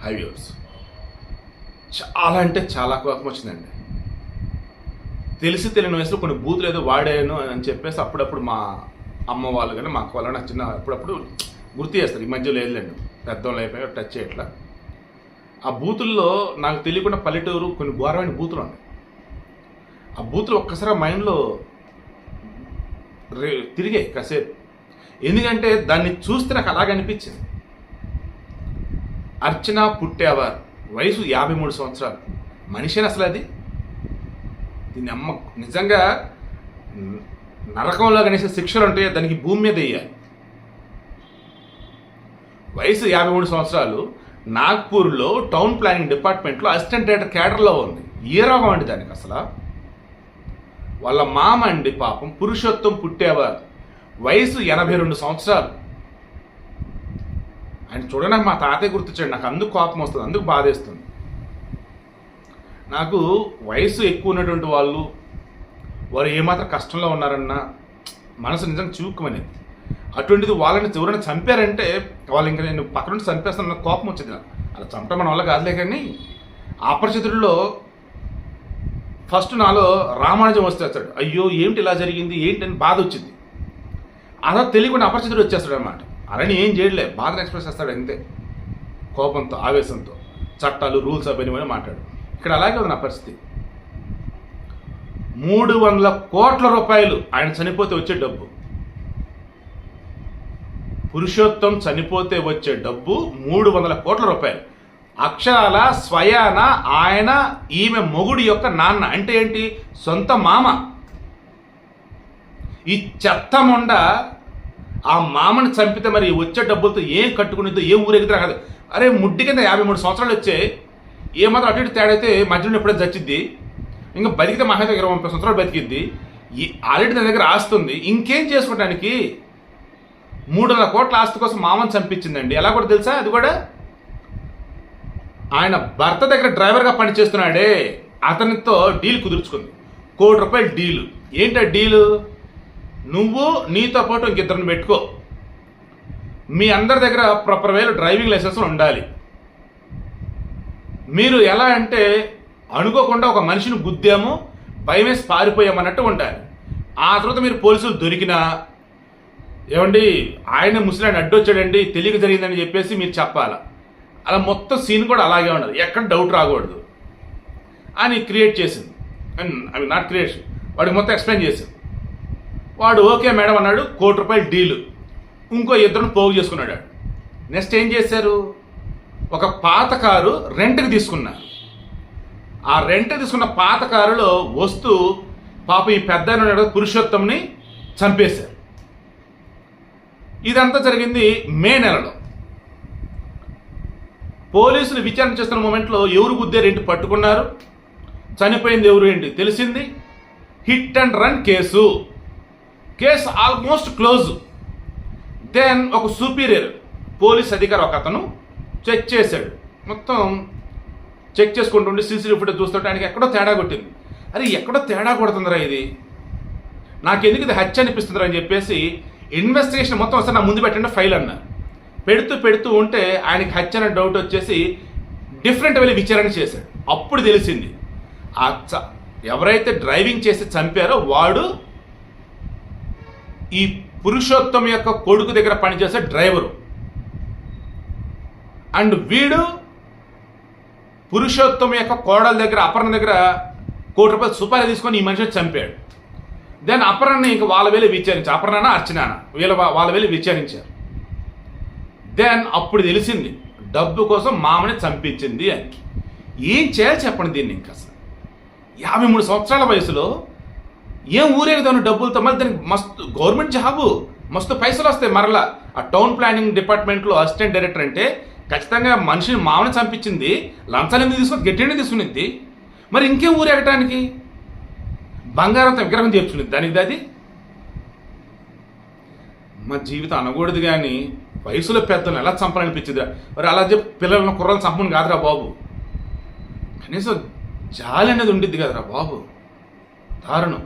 హైవ్యూర్స్ చాలా అంటే చాలా కోపం వచ్చిందండి. తెలిసి తెలియని వయసులో కొన్ని బూతులు ఏదో వాడాను అని చెప్పేసి అప్పుడప్పుడు మా అమ్మ వాళ్ళు కానీ మా అక్క వాళ్ళు నాకు చిన్న అప్పుడప్పుడు గుర్తు చేస్తారు. ఈ మధ్యలో లేదులేండి, పెద్దవాళ్ళు అయిపోయి టచ్ చేయట్లా. ఆ బూతుల్లో నాకు తెలియకుండా పల్లెటూరు కొన్ని ఘోరమైన బూతులు ఉన్నాయి. ఆ బూతులు ఒక్కసారి మైండ్లో తిరిగాయి కాసేపు. ఎందుకంటే దాన్ని చూస్తే నాకు అలాగే అనిపించింది. అర్చన పుట్టేవారు, వయసు 53 సంవత్సరాలు. మనిషిని అసలు అది దీన్ని అమ్మ నిజంగా నరకంలో కనీసం శిక్షలు ఉంటాయి, దానికి భూమి మీద వేయాలి. వయసు 53 సంవత్సరాలు, నాగ్పూర్లో టౌన్ ప్లానింగ్ డిపార్ట్మెంట్లో అసిస్టెంట్ డైరెక్టర్ క్యాడర్లో ఉంది. ఏ రోగం అండి దానికి అసలు? వాళ్ళ మామ అండి పాపం పురుషోత్తం పుట్టేవారు, వయసు 82 సంవత్సరాలు. ఆయన చూడడానికి మా తాతయ్య గుర్తొచ్చాడు. నాకు అందుకు కోపం వస్తుంది, అందుకు బాధేస్తుంది. నాకు వయసు ఎక్కువ ఉన్నటువంటి వారు ఏమాత్రం కష్టంలో ఉన్నారన్నా మనసు నిజంగా చూక్కుమనేది. అటువంటిది వాళ్ళని ఎవరైనా చంపారంటే వాళ్ళు ఇంకా నేను పక్క నుంచి చంపేస్తాను కోపం వచ్చింది నాకు. అలా చంపడం మన వల్ల కాదులే. కానీ అపరిచితుల్లో ఫస్ట్ నాలో రామానుజం వచ్చేస్తాడు. అయ్యో ఏమిటి ఇలా జరిగింది ఏంటని బాధ వచ్చింది. అలా తెలియకుండా అపరిచితుడు వచ్చేస్తాడు అనమాట. అలానే ఏం చేయలే, బాధను ఎక్స్ప్రెస్ చేస్తాడు అంతే, కోపంతో ఆవేశంతో. చట్టాలు రూల్స్ అవన్నీ మాట్లాడు. ఇక్కడ అలాగే ఉంది నా పరిస్థితి. 300 కోట్ల రూపాయలు ఆయన చనిపోతే వచ్చే డబ్బు. పురుషోత్తం చనిపోతే వచ్చే డబ్బు 300 కోట్ల రూపాయలు. అక్షరాల స్వయాన ఆయన ఈమె మొగుడి యొక్క నాన్న, అంటే ఏంటి, సొంత మామ. ఈ చెత్త మొండ ఆ మామని చంపితే మరి వచ్చే డబ్బులతో ఏం కట్టుకునేదో ఏం ఊరేగితే కాదు. అరే ముడ్డి కింద 53 సంవత్సరాలు వచ్చే ఏమాత్రం అటు ఇటు తేడైతే మధ్యలో ఎప్పుడైతే చచ్చిద్ది. ఇంకా బతికితే మహా 20-30 సంవత్సరాలు బతికిద్ది. ఆల్రెడీ దాని దగ్గర ఆస్తుంది, ఇంకేం చేసుకోవడానికి. 300 కోట్ల ఆస్తి కోసం మామని చంపించిందండి. ఎలా కూడా తెలుసా? అది కూడా ఆయన భర్త దగ్గర డ్రైవర్గా పనిచేస్తున్నాడే, అతనితో డీల్ కుదుర్చుకుంది. ₹1 కోటి డీలు. ఏంటా డీలు? నువ్వు నీతో పాటు ఇంకిద్దరిని పెట్టుకో, మీ అందరి దగ్గర ప్రాపర్ వేలో డ్రైవింగ్ లైసెన్స్ ఉండాలి. మీరు ఎలా అంటే అనుకోకుండా ఒక మనిషిని గుద్దాము, భయమేసి పారిపోయామన్నట్టు ఉండాలి. ఆ తర్వాత మీరు పోలీసులు దొరికినా ఏమండి ఆయన ముసలాన్ని అడ్డొచ్చాడండి తెలియక జరిగిందని చెప్పేసి మీరు చెప్పాలా. అలా మొత్తం సీన్ కూడా అలాగే ఉండదు, ఎక్కడ డౌట్ రాకూడదు అని క్రియేట్ చేసింది. అవి నాట్ క్రియేషన్, వాడికి మొత్తం ఎక్స్ప్లెయిన్ చేసింది. వాడు ఓకే మేడం అన్నాడు. ₹1 కోటి డీలు. ఇంకో ఇద్దరు పోగు చేసుకున్నాడు. నెక్స్ట్ ఏం చేశారు? ఒక పాత కారు రెంట్కి తీసుకున్నారు. ఆ రెంట్కి తీసుకున్న పాత కారులో వస్తూ పాప ఈ పెద్ద పురుషోత్తంని చంపేశారు. ఇదంతా జరిగింది మే నెలలో. పోలీసులు విచారణ చేస్తున్న మూమెంట్లో ఎవరు గుద్దారేంటి పట్టుకున్నారు, చనిపోయింది ఎవరు ఏంటి తెలిసింది. Hit and run case almost close. Then ఒక సుపీరియర్ పోలీస్ అధికారి ఒక అతను చెక్ చేశాడు. మొత్తం చెక్ చేసుకుంటుంటే సీసీటీవీ ఫుటేజ్ చూస్తుంటే ఆయనకి ఎక్కడో తేడా కొట్టింది. అరే ఎక్కడో తేడా కొడుతుందిరా, ఇది నాకెందుకు ఇది హత్య అనిపిస్తుందిరా అని చెప్పేసి ఇన్వెస్టిగేషన్ మొత్తం వస్తే నా ముందు పెట్టండి ఫైల్ అన్నారు. పెడుతూ ఉంటే ఆయనకి హత్య అనే డౌట్ వచ్చేసి డిఫరెంట్ వెళ్ళి విచారణ చేశాడు. అప్పుడు తెలిసింది ఎవరైతే డ్రైవింగ్ చేసి చంపారో వాడు ఈ పురుషోత్తం యొక్క కొడుకు దగ్గర పనిచేసే డ్రైవరు. అండ్ వీడు పురుషోత్తం యొక్క కోడల దగ్గర అపర్ణ దగ్గర ₹1 కోటి సుపారీ తీసుకొని ఈ మనిషిని చంపాడు. దెన్ అపర్ణని ఇంక వాళ్ళ వేళ విచారించారు. అపర్ణ అర్చన వాళ్ళ వేళ విచారించారు. దెన్ అప్పుడు తెలిసింది డబ్బు కోసం మామని చంపించింది అని. ఏం చేయాలి చెప్పండి దీన్ని? ఇంకా అసలు 53 సంవత్సరాల వయసులో ఏం ఊరేగుతాను డబ్బులతో? మళ్ళీ దానికి మస్తు గవర్నమెంట్ జాబు, మస్తు పైసలు వస్తాయి. మరలా ఆ టౌన్ ప్లానింగ్ డిపార్ట్మెంట్లో అసిస్టెంట్ డైరెక్టర్ అంటే ఖచ్చితంగా మనిషిని మామని చంపించింది, లంచాలు ఎందుకు తీసుకుని గట్టిని తీసుకునిద్ది. మరి ఇంకేం ఊరేగటానికి? బంగారంతో విగ్రహం చేర్చుకునిద్ది దానికి. అది మా జీవితం అనకూడదు. కానీ వయసులో పెద్దలను ఎలా చంపాలనిపించింది? మరి అలా చెప్పి పిల్లలను కుర్రలు చంపను కాదురా బాబు. కనీసం జాలి అనేది ఉండిద్ది కదరా బాబు. దారుణం.